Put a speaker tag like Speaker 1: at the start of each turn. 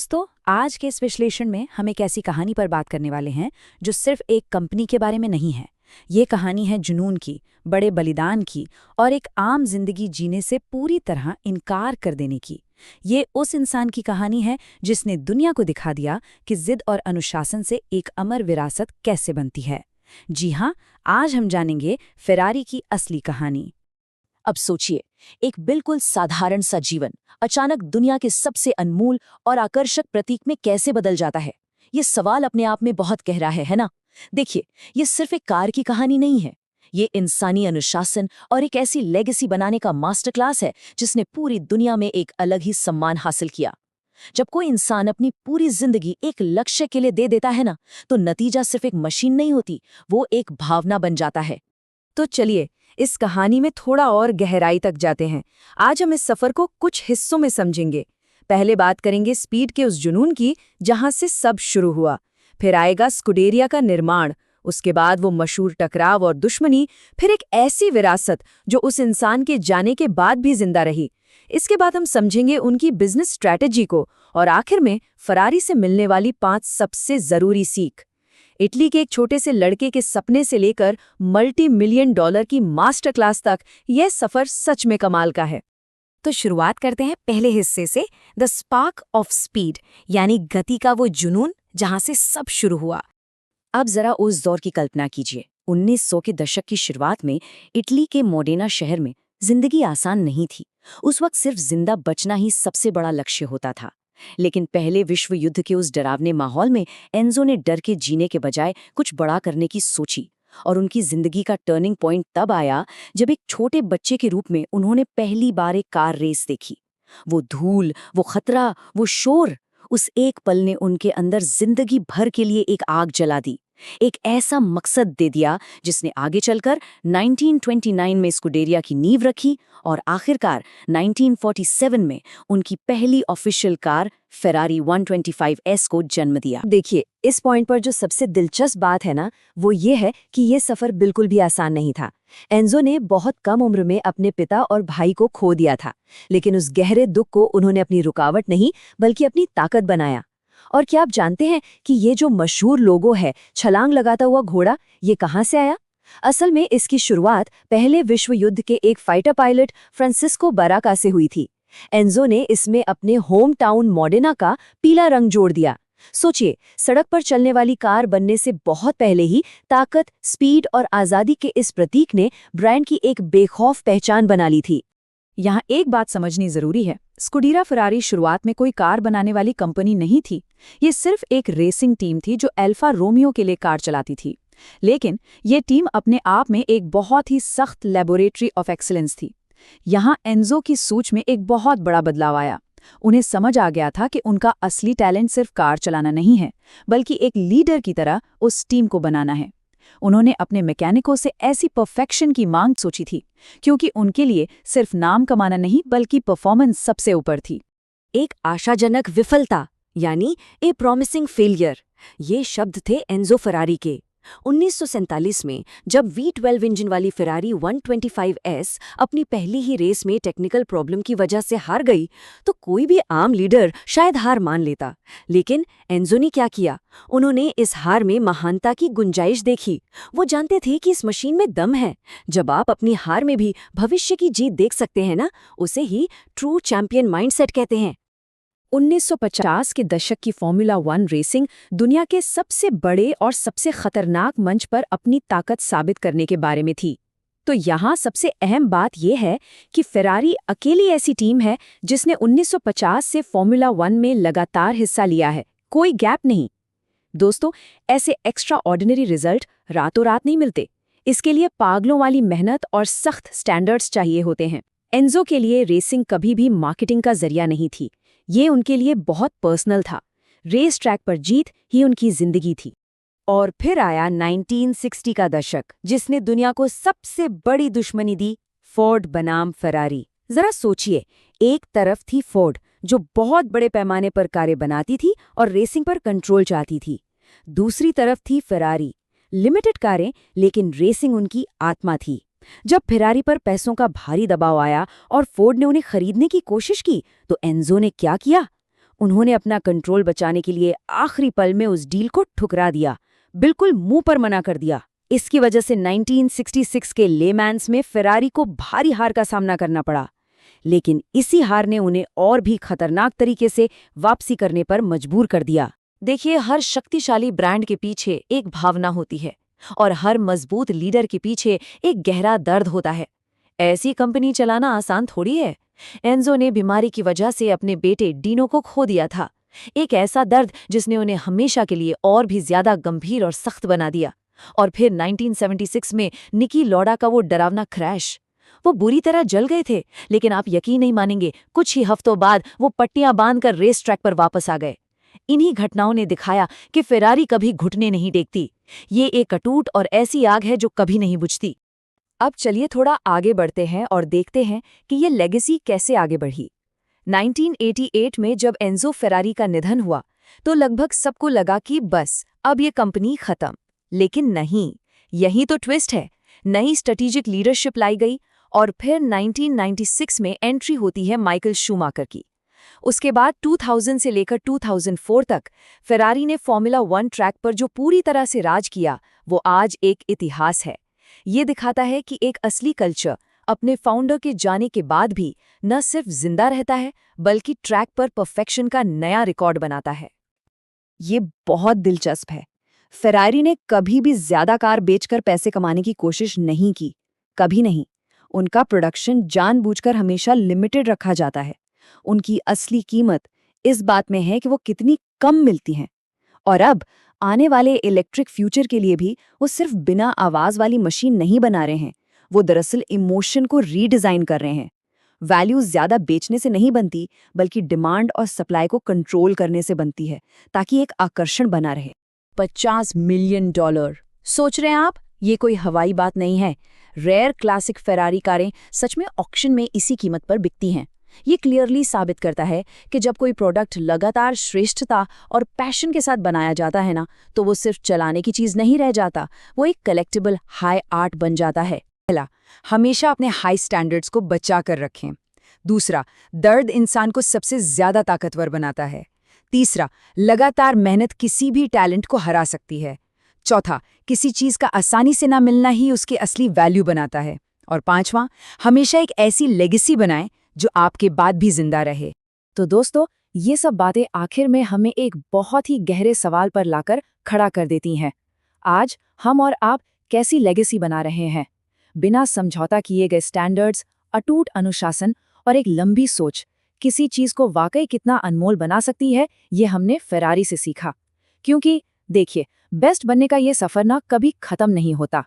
Speaker 1: दोस्तों, आज के इस विश्लेषण में हम एक ऐसी कहानी पर बात करने वाले हैं जो सिर्फ एक कंपनी के बारे में नहीं है। ये कहानी है जुनून की, बड़े बलिदान की और एक आम जिंदगी जीने से पूरी तरह इनकार कर देने की। ये उस इंसान की कहानी है जिसने दुनिया को दिखा दिया कि जिद और अनुशासन से एक अमर विरासत कैसे बनती है। जी हाँ, आज हम जानेंगे फेरारी की असली कहानी।
Speaker 2: अब सोचिए, एक बिल्कुल साधारण सा जीवन अचानक दुनिया के सबसे अनमोल और आकर्षक प्रतीक में कैसे बदल जाता है। ये सवाल अपने आप में बहुत गहरा है ना? देखिए, ये सिर्फ एक कार की कहानी नहीं है। ये इंसानी अनुशासन और एक ऐसी लेगेसी बनाने का मास्टर क्लास है जिसने पूरी दुनिया में एक अलग ही सम्मान हासिल किया। जब कोई इंसान अपनी पूरी जिंदगी एक लक्ष्य के लिए दे देता है ना, तो नतीजा सिर्फ एक मशीन नहीं होती, वो एक भावना बन जाता है।
Speaker 1: तो चलिए, इस कहानी में थोड़ा और गहराई तक जाते हैं। आज हम इस सफर को कुछ हिस्सों में समझेंगे। पहले बात करेंगे स्पीड के उस जुनून की जहां से सब शुरू हुआ। फिर आएगा स्कुडेरिया का निर्माण, उसके बाद वो मशहूर टकराव और दुश्मनी, फिर एक ऐसी विरासत जो उस इंसान के जाने के बाद भी जिंदा रही। इसके बाद हम समझेंगे उनकी बिजनेस स्ट्रैटेजी को और आखिर में फरारी से मिलने वाली 5 सबसे जरूरी सीख। इटली के एक छोटे से लड़के के सपने से लेकर $multi-million की मास्टर क्लास तक यह सफर सच में कमाल का है। तो शुरुआत करते हैं पहले हिस्से से, द स्पार्क ऑफ स्पीड, यानी गति का वो जुनून जहां से सब शुरू हुआ। अब जरा उस दौर की कल्पना कीजिए। 1900 के दशक की शुरुआत में इटली के मोडेना शहर में जिंदगी आसान नहीं थी। उस वक्त सिर्फ जिंदा बचना ही सबसे बड़ा लक्ष्य होता था। लेकिन पहले विश्व युद्ध के उस डरावने माहौल में एंजो ने डर के जीने के बजाय कुछ बड़ा करने की सोची। और उनकी जिंदगी का टर्निंग पॉइंट तब आया जब एक छोटे बच्चे के रूप में उन्होंने पहली बार एक कार रेस देखी। वो धूल, वो खतरा, वो शोर, उस एक पल ने उनके अंदर जिंदगी भर के लिए एक आग जला दी, एक ऐसा मकसद दे दिया जिसने आगे चलकर 1929 में स्कुडेरिया की नींव रखी और आखिरकार 1947 में उनकी पहली ऑफिशियल कार फेरारी 125S को जन्म दिया। देखिए, इस पॉइंट पर जो सबसे दिलचस्प बात है ना, वो ये है कि ये सफर बिल्कुल भी आसान नहीं था। एंजो ने बहुत कम उम्र में अपने पिता और भाई को खो दिया था, लेकिन उस गहरे दुख को उन्होंने अपनी रुकावट नहीं बल्कि अपनी ताकत बनाया। और क्या आप जानते हैं कि ये जो मशहूर लोगो है, छलांग लगाता हुआ घोड़ा, ये कहाँ से आया? असल में इसकी शुरुआत पहले विश्व युद्ध के एक फाइटर पायलट फ्रांसिस्को बराका से हुई थी। एंजो ने इसमें अपने होम टाउन मॉडेना का पीला रंग जोड़ दिया। सोचिए, सड़क पर चलने वाली कार बनने से बहुत पहले ही ताकत, स्पीड और आज़ादी के इस प्रतीक ने ब्रांड की एक बेखौफ पहचान बना ली थी। यहाँ एक बात समझनी जरूरी है, स्कुडेरिया फरारी शुरुआत में कोई कार बनाने वाली कंपनी नहीं थी। ये सिर्फ एक रेसिंग टीम थी जो अल्फा रोमियो के लिए कार चलाती थी। लेकिन ये टीम अपने आप में एक बहुत ही सख्त लेबोरेटरी ऑफ एक्सीलेंस थी। यहाँ एंजो की सोच में एक बहुत बड़ा बदलाव आया। उन्हें समझ आ गया था कि उनका असली टैलेंट सिर्फ कार चलाना नहीं है, बल्कि एक लीडर की तरह उस टीम को बनाना है। उन्होंने अपने मैकेनिकों से ऐसी परफेक्शन की मांग सोची थी, क्योंकि उनके लिए सिर्फ नाम कमाना नहीं बल्कि परफॉर्मेंस सबसे ऊपर थी। एक आशाजनक विफलता, यानी ए प्रॉमिसिंग फेलियर, ये शब्द थे एंजो फरारी के। 1947 में जब V12 इंजन वाली फेरारी 125S अपनी पहली ही रेस में टेक्निकल प्रॉब्लम की वजह से हार गई, तो कोई भी आम लीडर शायद हार मान लेता। लेकिन एंजो ने क्या किया? उन्होंने इस हार में महानता की गुंजाइश देखी। वो जानते थे कि इस मशीन में दम है। जब आप अपनी हार में भी भविष्य की जीत देख सकते हैं ना, उसे ही ट्रू चैंपियन माइंडसेट कहते हैं। 1950 के दशक की फॉर्मूला 1 रेसिंग दुनिया के सबसे बड़े और सबसे खतरनाक मंच पर अपनी ताकत साबित करने के बारे में थी। तो यहाँ सबसे अहम बात यह है कि फेरारी अकेली ऐसी टीम है जिसने 1950 से फॉर्मूला 1 में लगातार हिस्सा लिया है, कोई गैप नहीं। दोस्तों, ऐसे एक्स्ट्रा ऑर्डिनरी रिजल्ट रातों रात नहीं मिलते। इसके लिए पागलों वाली मेहनत और सख्त स्टैंडर्ड्स चाहिए होते हैं। एंजो के लिए रेसिंग कभी भी मार्केटिंग का जरिया नहीं थी, ये उनके लिए बहुत पर्सनल था। रेस ट्रैक पर जीत ही उनकी जिंदगी थी। और फिर आया 1960 का दशक, जिसने दुनिया को सबसे बड़ी दुश्मनी दी, फोर्ड बनाम फरारी। जरा सोचिए, एक तरफ थी फोर्ड जो बहुत बड़े पैमाने पर कारें बनाती थी और रेसिंग पर कंट्रोल चाहती थी। दूसरी तरफ थी फरारी, लिमिटेड कारें लेकिन रेसिंग उनकी आत्मा थी। जब फेरारी पर पैसों का भारी दबाव आया और फोर्ड ने उन्हें खरीदने की कोशिश की, तो एंजो ने क्या किया? उन्होंने अपना कंट्रोल बचाने के लिए आखिरी पल में उस डील को ठुकरा दिया, बिल्कुल मुंह पर मना कर दिया। इसकी वजह से 1966 के लेमैन्स में फेरारी को भारी हार का सामना करना पड़ा। लेकिन इसी हार ने उन्हें और भी खतरनाक तरीके से वापसी करने पर मजबूर कर दिया।
Speaker 2: देखिए, हर शक्तिशाली ब्रांड के पीछे एक भावना होती है और हर मजबूत लीडर के पीछे एक गहरा दर्द होता है। ऐसी कंपनी चलाना आसान थोड़ी है। एंजो ने बीमारी की वजह से अपने बेटे डीनो को खो दिया था। एक ऐसा दर्द जिसने उन्हें हमेशा के लिए और भी ज्यादा गंभीर और सख्त बना दिया। और फिर 1976 में निकी लौडा का वो डरावना क्रैश। वो बुरी तरह जल गए थे, लेकिन आप यकीन नहीं मानेंगे, कुछ ही हफ्तों बाद वो पट्टियां बांधकर रेस ट्रैक पर वापस आ गए। इन्हीं घटनाओं ने दिखाया कि फेरारी कभी घुटने नहीं टेकती। ये एक अटूट और ऐसी आग है जो कभी नहीं बुझती।
Speaker 1: अब चलिए थोड़ा आगे बढ़ते हैं और देखते हैं कि ये लेगेसी कैसे आगे बढ़ी। 1988 में जब एंजो फेरारी का निधन हुआ तो लगभग सबको लगा कि बस अब ये कंपनी खत्म। लेकिन नहीं, यही तो ट्विस्ट है। नई स्ट्रेटेजिक लीडरशिप लाई गई और फिर 1996 में एंट्री होती है माइकल शूमाकर की। उसके बाद 2000 से लेकर 2004 तक फेरारी ने फॉर्मूला 1 ट्रैक पर जो पूरी तरह से राज किया, वो आज एक इतिहास है। ये दिखाता है कि एक असली कल्चर अपने फाउंडर के जाने के बाद भी न सिर्फ जिंदा रहता है, बल्कि ट्रैक पर परफेक्शन का नया रिकॉर्ड बनाता है। ये बहुत दिलचस्प है। फेरारी ने कभी भी ज्यादा कार बेचकर पैसे कमाने की कोशिश नहीं की, कभी नहीं। उनका प्रोडक्शन जानबूझकर हमेशा लिमिटेड रखा जाता है। उनकी असली कीमत इस बात में है कि वो कितनी कम मिलती हैं। और अब आने वाले इलेक्ट्रिक फ्यूचर के लिए भी वो सिर्फ बिना आवाज वाली मशीन नहीं बना रहे हैं, वो दरअसल इमोशन को रीडिजाइन कर रहे हैं। वैल्यू ज्यादा बेचने से नहीं बनती, बल्कि डिमांड और सप्लाई को कंट्रोल करने से बनती है, ताकि एक आकर्षण बना रहे। $50 मिलियन। सोच रहे हैं आप, ये कोई हवाई बात नहीं है। रेयर क्लासिक फेरारी कारें सच में ऑक्शन में इसी कीमत पर बिकती हैं। ये क्लियरली साबित करता है कि जब कोई प्रोडक्ट लगातार श्रेष्ठता और पैशन के साथ बनाया जाता है ना, तो वो सिर्फ चलाने की चीज नहीं रह जाता, वो एक कलेक्टिबल हाई आर्ट बन जाता है। पहला, हमेशा अपने हाई स्टैंडर्ड्स को बचा कर रखें। दूसरा, दर्द इंसान को सबसे ज्यादा ताकतवर बनाता है। तीसरा, लगातार मेहनत किसी भी टैलेंट को हरा सकती है। चौथा, किसी चीज का आसानी से ना मिलना ही उसकी असली वैल्यू बनाता है। और पांचवां, हमेशा एक ऐसी लेगेसी बनाएं जो आपके बाद भी जिंदा रहे। तो दोस्तों, ये सब बातें आखिर में हमें एक बहुत ही गहरे सवाल पर लाकर खड़ा कर देती हैं। आज हम और आप कैसी लेगेसी बना रहे हैं? बिना समझौता किए गए स्टैंडर्ड्स, अटूट अनुशासन और एक लंबी सोच किसी चीज को वाकई कितना अनमोल बना सकती है, ये हमने फेरारी से सीखा। क्योंकि देखिए, बेस्ट बनने का ये सफर ना कभी खत्म नहीं होता।